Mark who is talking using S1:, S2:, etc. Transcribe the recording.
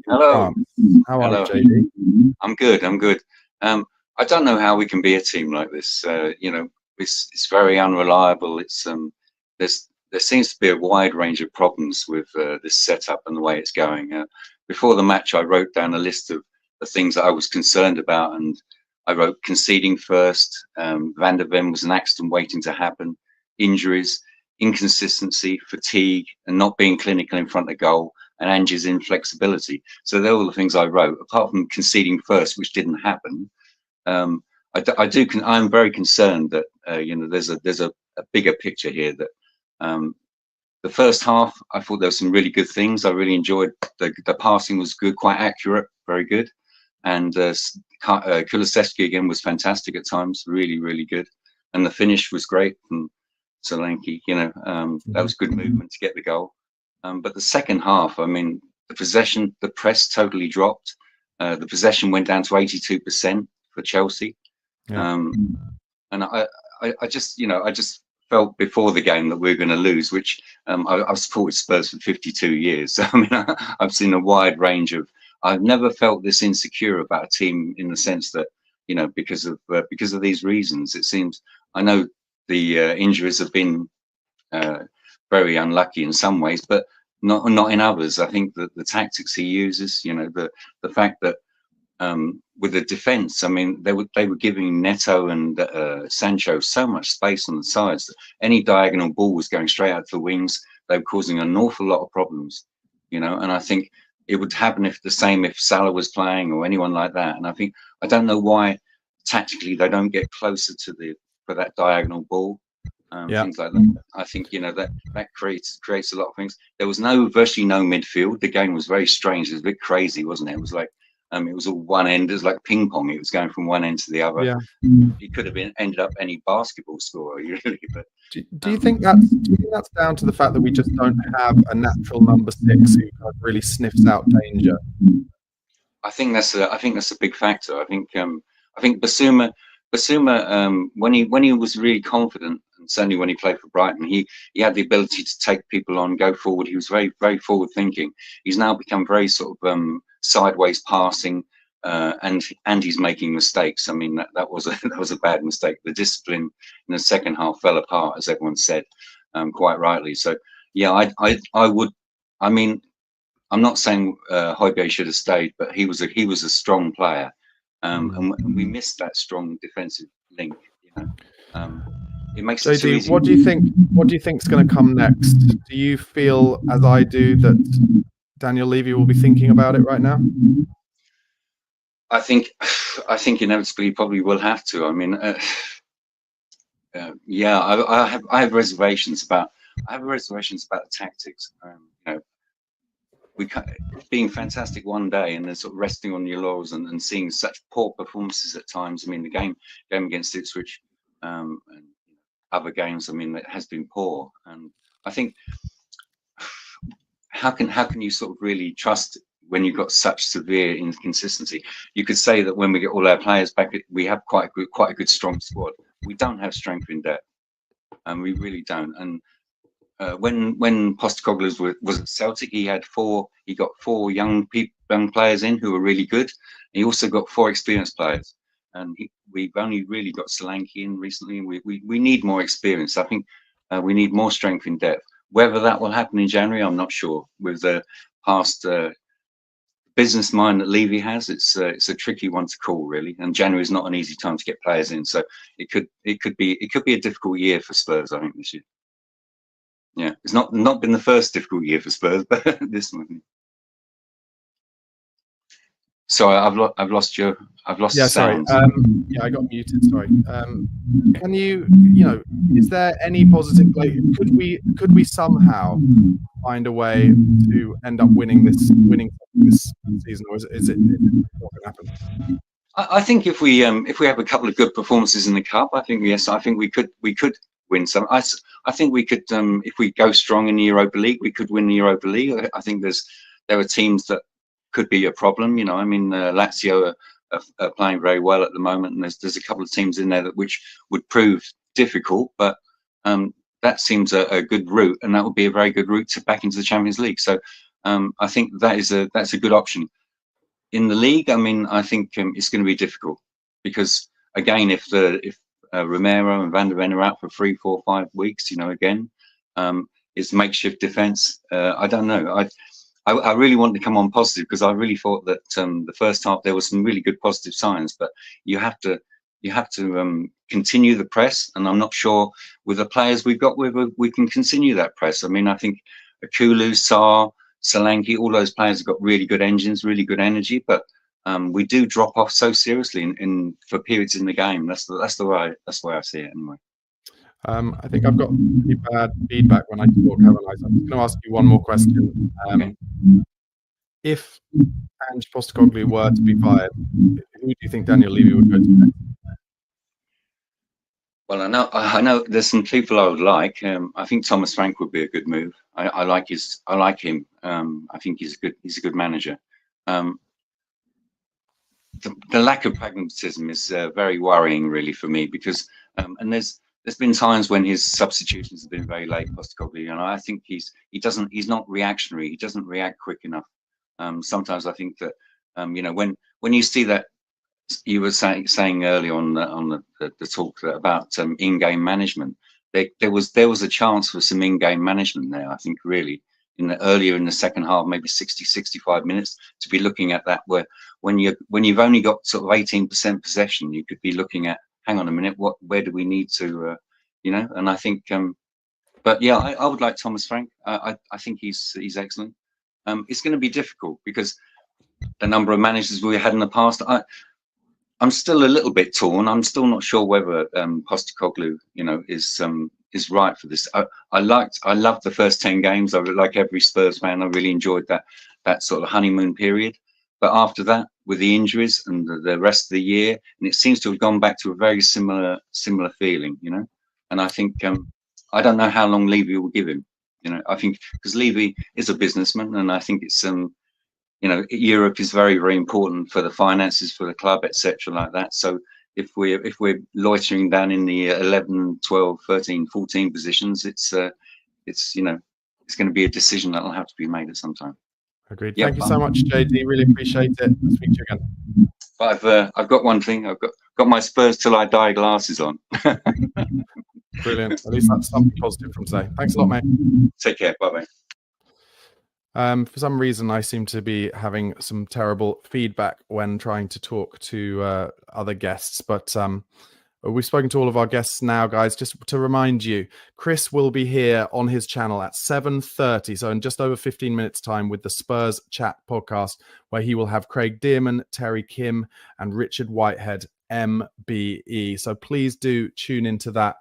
S1: Hello.
S2: How are
S1: Hello.
S2: you, JD?
S1: I'm good. I'm good. I don't know how we can be a team like this. You know, it's very unreliable. There seems to be a wide range of problems with this setup and the way it's going. Before the match, I wrote down a list of the things that I was concerned about, and I wrote conceding first. Van der Ven was an accident waiting to happen. Injuries, inconsistency, fatigue, and not being clinical in front of goal, and Angie's inflexibility. So they're all the things I wrote, apart from conceding first, which didn't happen. I'm very concerned that you know, there's a bigger picture here. That the first half, I thought there were some really good things. I really enjoyed the passing was good, quite accurate, very good, and Kulusevski again was fantastic at times, really good, and the finish was great from Solanke. You know, that was good movement to get the goal. But the second half, I mean, the possession, the press totally dropped. The possession went down to 82% for Chelsea.
S2: Yeah.
S1: And I just, you know, I just felt before the game that we were going to lose, which I've supported Spurs for 52 years. So, I mean, I've seen a wide range of, I've never felt this insecure about a team in the sense that, you know, because of these reasons. It seems, I know the injuries have been very unlucky in some ways, but not in others. I think that the tactics he uses, you know, the fact that with the defense, I mean, they were giving Neto and Sancho so much space on the sides that any diagonal ball was going straight out to the wings. They were causing an awful lot of problems, you know. And I think it would happen if Salah was playing or anyone like that. And I don't know why tactically they don't get closer to for that diagonal ball. Things like that. I think, you know, that creates a lot of things. There was virtually no midfield. The game was very strange. It was a bit crazy, wasn't it? It was like it was all one end. It was like ping pong. It was going from one end to the other. Yeah. It could have ended up any basketball scorer, really. But
S2: do you think that's down to the fact that we just don't have a natural number 6 who kind of really sniffs out danger?
S1: I think that's a big factor. I think Basuma when he was really confident, and certainly when he played for Brighton, he had the ability to take people on, go forward. He was very, very forward thinking. He's now become very sort of sideways passing, and he's making mistakes. I mean, that was a bad mistake. The discipline in the second half fell apart, as everyone said, quite rightly. So yeah, I would. I mean, I'm not saying Højbjerg should have stayed, but he was a strong player. And we missed that strong defensive link. You know, it makes it too easy.
S2: What do you think is going to come next? Do you feel, as I do, that Daniel Levy will be thinking about it right now?
S1: I think inevitably he probably will have to. I mean, yeah, I have reservations about the tactics. You know, being fantastic one day and then sort of resting on your laurels and seeing such poor performances at times. I mean, the game against Ipswich and other games, I mean, it has been poor. And I think how can you sort of really trust when you've got such severe inconsistency? You could say that when we get all our players back, we have quite a good strong squad. We don't have strength in depth, and we really don't. And when Postecoglou was at Celtic, he got 4 young players in who were really good. He also got 4 experienced players, and we've only really got Solanke in recently. We need more experience. I think we need more strength in depth. Whether that will happen in January, I'm not sure. With the past business mind that Levy has, it's a tricky one to call, really. And January is not an easy time to get players in, so it could be a difficult year for Spurs, I think, this year. Yeah, it's not been the first difficult year for Spurs, but this one. Sorry, I've lost you. I've lost sound.
S2: Sorry. Yeah, I got muted. Sorry. Can you know, is there any positive? Like, could we somehow find a way to end up winning this season, or is it not going to happen?
S1: I think if we have a couple of good performances in the cup, I think yes, I think we could win some. I think we could, if we go strong in the Europa League, we could win the Europa League. I think there are teams that could be a problem. You know, I mean, Lazio are playing very well at the moment, and there's a couple of teams in there which would prove difficult, but that seems a good route, and that would be a very good route back into the Champions League. So I think that's a good option. in the league, I mean, I think it's going to be difficult because again, if Romero and Van der Ven are out for 3, 4, 5 weeks, you know, again, it's makeshift defense. I don't know. I really want to come on positive because I really thought that the first half there was some really good positive signs, but you have to continue the press, and I'm not sure with the players we've got we can continue that press. I mean, I think Akulu, Sarr, Solanke, all those players have got really good engines, really good energy, but we do drop off so seriously in for periods in the game. That's the way I see it anyway.
S2: I think I've got pretty bad feedback when I talk, haven't I? So I'm just going to ask you one more question.
S1: Okay.
S2: If Ange Postecoglou were to be fired, who do you think Daniel Levy would go to next?
S1: Well, I know there's some people I would like. I think Thomas Frank would be a good move. I like him. I think he's a good manager. The lack of pragmatism is very worrying, really, for me, because and there's been times when his substitutions have been very late, Postecoglou, and I think he's not reactionary. He doesn't react quick enough. Sometimes I think that you know, when you see that, you were saying earlier on the talk about in-game management, there was a chance for some in-game management there. I think really earlier in the second half, maybe 60-65 minutes, to be looking at that, where when you've only got sort of 18% possession, you could be looking at, hang on a minute, where do we need to you know? And I think but yeah, I would like Thomas Frank. I think he's excellent. It's going to be difficult because the number of managers we had in the past, I'm still a little bit torn. I'm still not sure whether Postecoglou, you know, is right for this. I loved the first 10 games. I like every Spurs fan. I really enjoyed that sort of honeymoon period. But after that, with the injuries and the rest of the year, and it seems to have gone back to a very similar feeling, you know. And I think I don't know how long Levy will give him. You know, I think because Levy is a businessman, and I think it's you know, Europe is very, very important for the finances for the club, etc., like that. So if we're loitering down in the 11, 12, 13, 14 positions, it's you know, it's going to be a decision that will have to be made at some time.
S2: Agreed. Yep. Thank you so much, JD. Really appreciate it. I'll speak to you again.
S1: But I've got one thing. I've got my Spurs till I die glasses on.
S2: Brilliant. At least that's something positive from today. Thanks a lot, mate.
S1: Take care. Bye bye.
S2: For some reason, I seem to be having some terrible feedback when trying to talk to other guests, but we've spoken to all of our guests now, guys. Just to remind you, Chris will be here on his channel at 7:30, so in just over 15 minutes time, with the Spurs Chat podcast, where he will have Craig Dearman, Terry Kim, and Richard Whitehead, MBE. So please do tune into that.